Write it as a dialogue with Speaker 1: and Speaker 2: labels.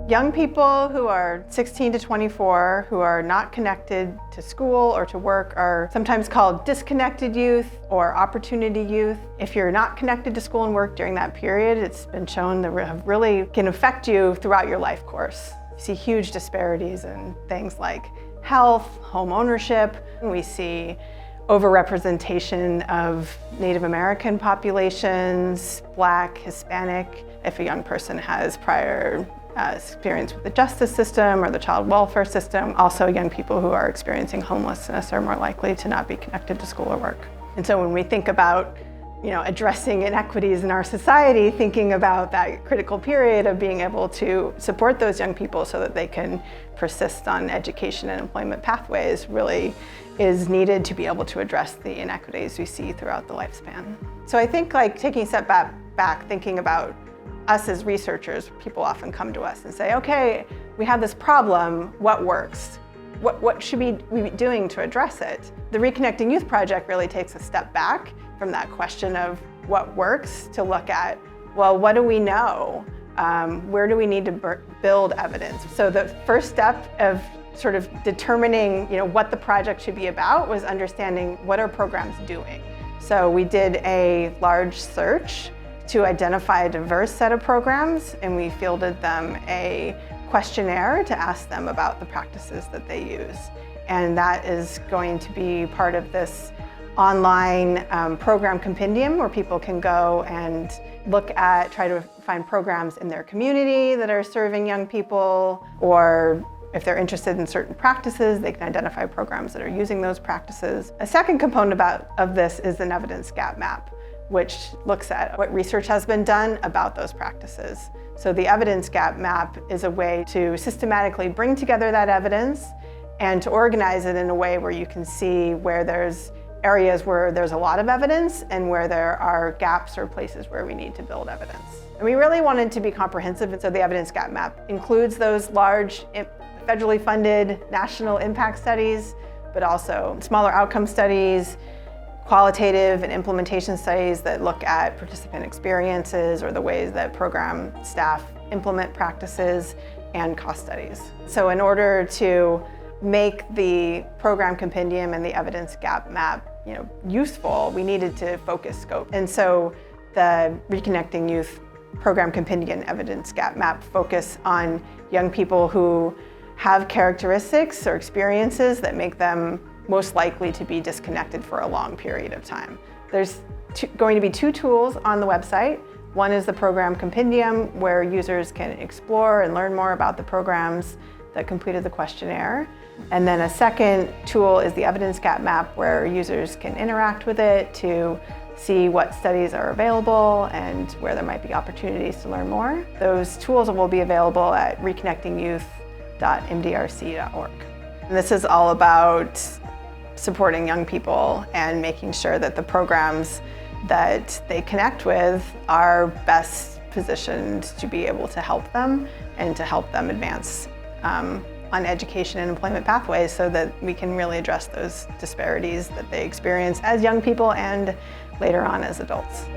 Speaker 1: Young people who are 16 to 24 who are not connected to school or to work are sometimes called disconnected youth or opportunity youth. If you're not connected to school and work during that period, it's been shown that really can affect you throughout your life course. You see huge disparities in things like health, home ownership. We see overrepresentation of Native American populations, Black, Hispanic. If a young person has prior experience with the justice system or the child welfare system. Also, young people who are experiencing homelessness are more likely to not be connected to school or work. And so when we think about addressing inequities in our society, thinking about that critical period of being able to support those young people so that they can persist on education and employment pathways really is needed to be able to address the inequities we see throughout the lifespan. So I think taking a step back, thinking about us as researchers, people often come to us and say, okay, we have this problem, what works? What should we be doing to address it? The Reconnecting Youth Project really takes a step back from that question of what works to look at, well, what do we know? Where do we need to build evidence? So the first step of sort of determining what the project should be about was understanding what are programs doing. So we did a large search to identify a diverse set of programs, and we fielded them a questionnaire to ask them about the practices that they use. And that is going to be part of this online program compendium where people can go and try to find programs in their community that are serving young people, or if they're interested in certain practices, they can identify programs that are using those practices. A second component of this is an evidence gap map, which looks at what research has been done about those practices. So the evidence gap map is a way to systematically bring together that evidence and to organize it in a way where you can see where there's areas where there's a lot of evidence and where there are gaps or places where we need to build evidence. And we really wanted to be comprehensive, and so the evidence gap map includes those large federally funded national impact studies, but also smaller outcome studies, qualitative and implementation studies that look at participant experiences or the ways that program staff implement practices, and cost studies. So in order to make the program compendium and the evidence gap map useful, we needed to focus scope. And so the Reconnecting Youth Program Compendium and Evidence Gap Map focus on young people who have characteristics or experiences that make them most likely to be disconnected for a long period of time. There's going to be two tools on the website. One is the program compendium, where users can explore and learn more about the programs that completed the questionnaire. And then a second tool is the evidence gap map, where users can interact with it to see what studies are available and where there might be opportunities to learn more. Those tools will be available at reconnectingyouth.mdrc.org. And this is all about supporting young people and making sure that the programs that they connect with are best positioned to be able to help them and to help them advance on education and employment pathways, so that we can really address those disparities that they experience as young people and later on as adults.